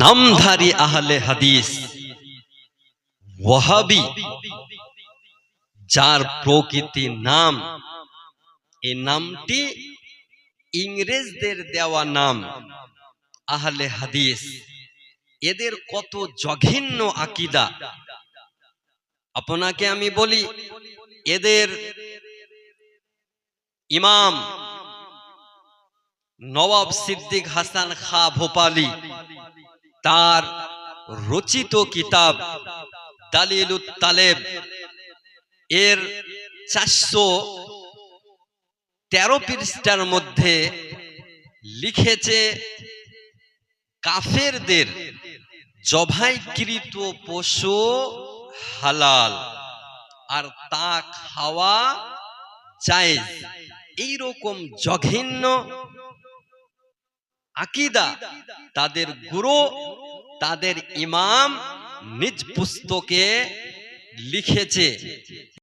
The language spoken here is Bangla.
নামধারী আহলে হাদিস ওয়াহাবি, যার প্রকৃতি নাম, এই নামটি ইংরেজদের দেওয়া নাম আহলে হাদিস। এদের কত জঘন্য আকীদা! আপনাকে আমি বলি, এদের ইমাম নওয়াব সিদ্দিক হাসান খাঁ ভোপালী তার রচিত কিতাব দালিলুত তালেব এর 413 পৃষ্ঠার মধ্যে লিখেছে, কাফেরদের জবাইকৃত পশু হালাল আর তা খাওয়া জায়েজ। এইরকম জঘন্য আকীদা তাদের গুরু, তাদের ইমাম নিজ পুস্তকে লিখেছে।